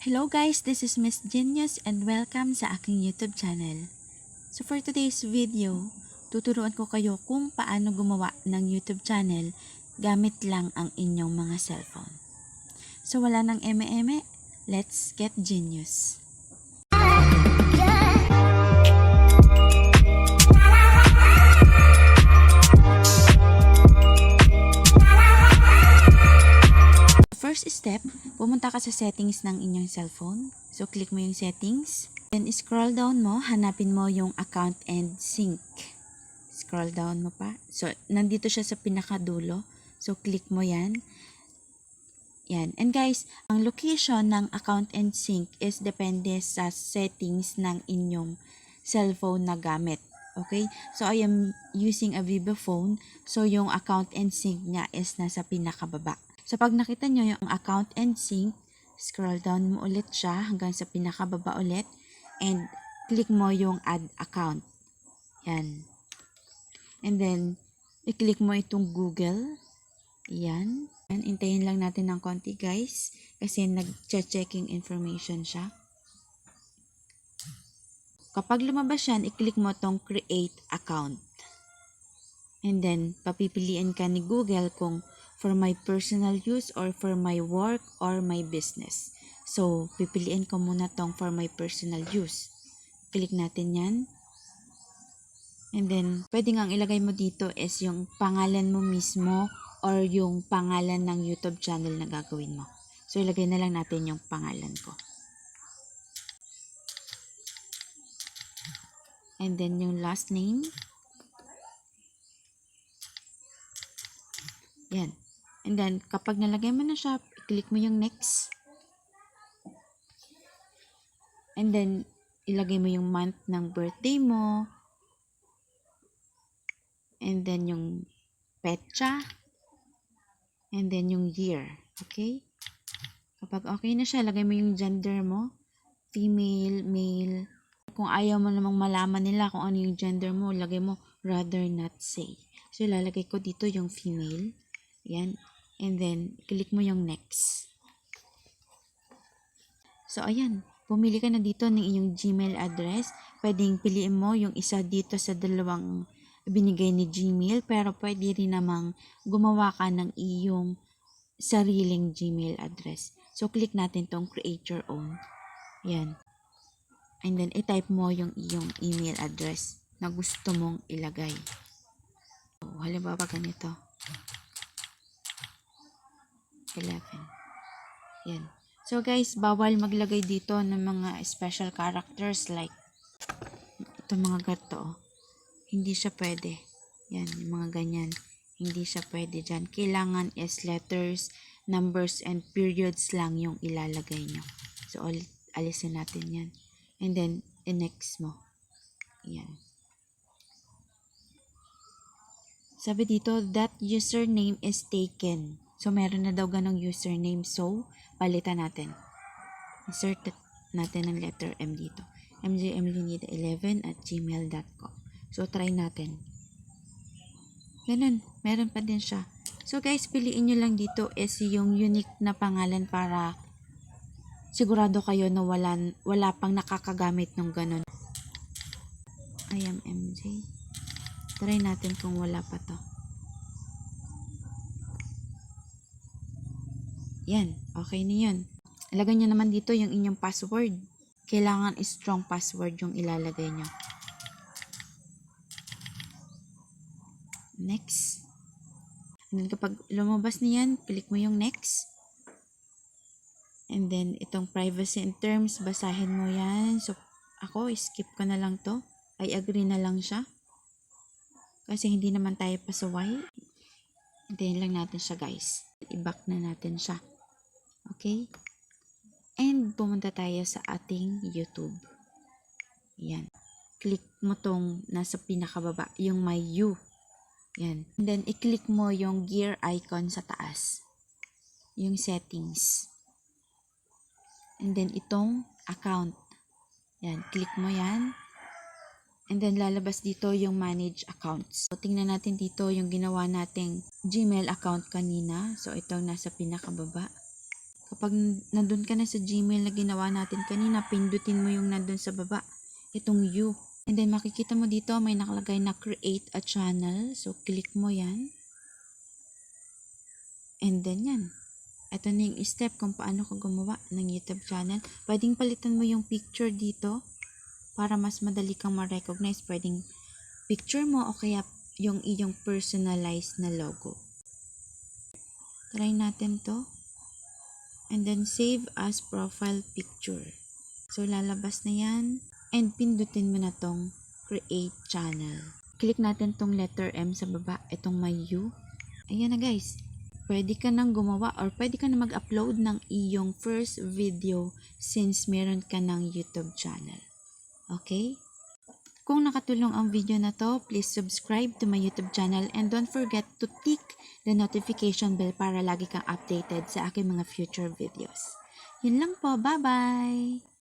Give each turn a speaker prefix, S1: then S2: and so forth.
S1: Hello guys, this is Miss Genius and welcome sa aking YouTube channel. So for today's video, tuturuan ko kayo kung paano gumawa ng YouTube channel gamit lang ang inyong mga cellphone. So wala nang eme-eme, let's get genius! First step, pumunta ka sa settings ng inyong cellphone. So, click mo yung settings. Then, scroll down mo. Hanapin mo yung account and sync. Scroll down mo pa. So, nandito siya sa pinakadulo. So, click mo yan. Yan. And guys, ang location ng account and sync is depende sa settings ng inyong cellphone na gamit. Okay? So, I am using a Vivo phone. So, yung account and sync niya is nasa pinakababa. So, pag nakita nyo yung account and sync, scroll down mo ulit siya hanggang sa pinakababa ulit. And, click mo yung add account. Yan. And then, i-click mo itong Google. Yan. And, intayin lang natin ng konti guys. Kasi nag-checking information siya. Kapag lumabas yan, i-click mo itong create account. And then, papipiliin ka ni Google kung for my personal use or for my work or my business. So, pipiliin ko muna tong for my personal use. Click natin yan. And then, pwede nga ang ilagay mo dito is yung pangalan mo mismo or yung pangalan ng YouTube channel na gagawin mo. So, ilagay na lang natin yung pangalan ko. And then, yung last name. Yan. And then, kapag nalagay mo na siya, click mo yung next. And then, ilagay mo yung month ng birthday mo. And then, yung petsa. And then, yung year. Okay? Kapag okay na siya, lagay mo yung gender mo. Female, male. Kung ayaw mo namang malaman nila kung ano yung gender mo, lagay mo rather not say. So, ilalagay ko dito yung female. Yan. And then, click mo yung next. So, ayan. Pumili ka na dito ng iyong Gmail address. Pwedeng piliin mo yung isa dito sa dalawang binigay ni Gmail. Pero pwede rin namang gumawa ka ng iyong sariling Gmail address. So, click natin tong create your own. Ayan. And then, i-type mo yung iyong email address na gusto mong ilagay. So, halimbawa ganito. 11. Yan. So guys, bawal maglagay dito ng mga special characters like ito mga gato. Hindi siya pwede. Yan, yung mga ganyan. Hindi siya pwede dyan. Kailangan is letters, numbers, and periods lang yung ilalagay nyo. So, alisin natin yan. And then, next mo. Yan. Sabi dito, that username is taken. So, meron na daw ganong username. So, palitan natin. Insert natin ang letter M dito. mjemlinida11@gmail.com. So, try natin. Ganun. Meron pa din siya. So, guys, piliin nyo lang dito is yung unique na pangalan para sigurado kayo na wala pang nakakagamit ng ganun. I am MJ. Try natin kung wala pa to. Yan, okay na yun. Ilagay nyo naman dito yung inyong password. Kailangan strong password yung ilalagay nyo. Next. And then kapag lumabas na yan, click mo yung next. And then itong privacy and terms, basahin mo yan. So, ako, skip ko na lang to. I agree na lang siya. Kasi hindi naman tayo pasaway. Hintayin lang natin siya guys. I-back na natin siya. Okay? And pumunta tayo sa ating YouTube. Yan. Click mo tong nasa pinakababa, yung my U. Yan. And then, i-click mo yung gear icon sa taas. Yung settings. And then, itong account. Yan. Click mo yan. And then, lalabas dito yung manage accounts. So, tingnan natin dito yung ginawa nating Gmail account kanina. So, ito nasa pinakababa. Kapag nandun ka na sa Gmail na ginawa natin kanina, pindutin mo yung nandun sa baba, itong U. And then makikita mo dito may nakalagay na create a channel. So click mo yan. And then yan. Ito na yung step kung paano ka gumawa ng YouTube channel. Pwedeng palitan mo yung picture dito para mas madali kang ma-recognize. Pwedeng picture mo o kaya yung iyong personalized na logo. Try natin to. And then save as profile picture. So lalabas na yan. And pindutin mo na tong create channel. Click natin tong letter M sa baba. Itong may U. Ayan na guys. Pwede ka nang gumawa or pwede ka na mag-upload ng iyong first video since meron ka ng YouTube channel. Okay? Kung nakatulong ang video na to, please subscribe to my YouTube channel and don't forget to tick the notification bell para lagi kang updated sa aking mga future videos. Yun lang po. Bye-bye!